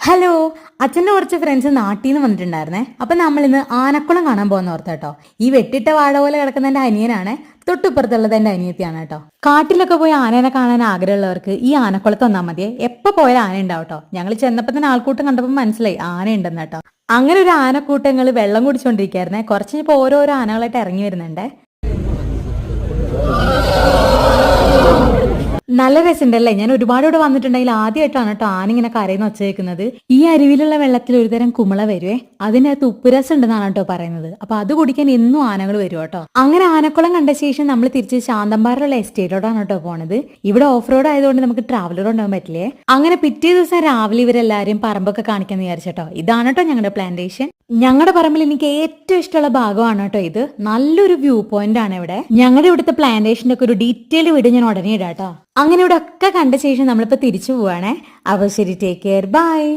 Hello. അച്ഛൻ്റെ കുറച്ച് friends നാട്ടിൽ നിന്ന് വന്നിട്ടുണ്ടായിരുന്നേ. അപ്പം നമ്മളിന്ന് ആനക്കുളം കാണാൻ പോകുന്ന ഓർത്ത കേട്ടോ. ഈ വെട്ടിട്ട വാഴ പോലെ കിടക്കുന്ന എൻ്റെ അനിയനാണ്, തൊട്ടിപ്പുറത്തുള്ളത് എൻ്റെ അനിയത്തിയാണ് കേട്ടോ. കാട്ടിലൊക്കെ പോയി ആനേനെ കാണാൻ ആഗ്രഹമുള്ളവർക്ക് ഈ ആനക്കുളത്ത് വന്നാൽ മതിയെ. എപ്പോൾ പോയാലും ആന ഉണ്ടാവും കേട്ടോ. ഞങ്ങൾ ചെന്നപ്പോൾ തന്നെ ആൾക്കൂട്ടം കണ്ടപ്പോൾ മനസ്സിലായി ആന ഉണ്ടെന്ന് കേട്ടോ. അങ്ങനെ ഒരു ആനക്കൂട്ടങ്ങൾ വെള്ളം കുടിച്ചുകൊണ്ടിരിക്കുകയായിരുന്നേ. കുറച്ച് ഇപ്പോൾ ഓരോരോ ആനകളായിട്ട് ഇറങ്ങി വരുന്നുണ്ട്. നല്ല രസമുണ്ടല്ലേ. ഞാൻ ഒരുപാട് ഇവിടെ വന്നിട്ടുണ്ടെങ്കിൽ ആദ്യമായിട്ടാണ് കേട്ടോ ആന ഇങ്ങനെ കരയുന്ന ഒച്ച കേൾക്കുന്നത്. ഈ അരുവിയിലുള്ള വെള്ളത്തിൽ ഒരുതരം കുമള വരുവേ, അതിനകത്ത് ഉപ്പുരസം ഉണ്ടെന്നാണ് കേട്ടോ പറയുന്നത്. അപ്പൊ അത് കുടിക്കാൻ എന്നും ആനകൾ വരും കേട്ടോ. അങ്ങനെ ആനക്കുളം കണ്ട ശേഷം നമ്മൾ തിരിച്ച് ശാന്തമ്പാറുള്ള എസ്റ്റേറ്റോടാണ് കേട്ടോ പോണത്. ഇവിടെ ഓഫ് റോഡ് ആയതുകൊണ്ട് നമുക്ക് ട്രാവലർ ഉണ്ടാകാൻ പറ്റില്ലേ. അങ്ങനെ പിറ്റേ ദിവസം രാവിലെ ഇവരെല്ലാരും പറമ്പൊക്കെ കാണിക്കാന്ന് വിചാരിച്ചോട്ടോ. ഇതാണ് കേട്ടോ ഞങ്ങളുടെ പ്ലാന്റേഷൻ. ഞങ്ങളുടെ പറമ്പിൽ എനിക്ക് ഏറ്റവും ഇഷ്ടമുള്ള ഭാഗമാണ് കേട്ടോ ഇത്. നല്ലൊരു വ്യൂ പോയിന്റ് ആണ് ഇവിടെ. ഞങ്ങളുടെ ഇവിടുത്തെ പ്ലാന്റേഷന്റെ ഒക്കെ ഒരു ഡീറ്റെയിൽഡ് വീഡിയോ ഞാൻ ഉടനെ ഇടാം കേട്ടോ. അങ്ങനെ ഇവിടെ ഒക്കെ കണ്ട ശേഷം നമ്മളിപ്പോ തിരിച്ചു പോവാണേ. അപ്പോൾ ശരി, ടേക്ക് കെയർ, ബൈ.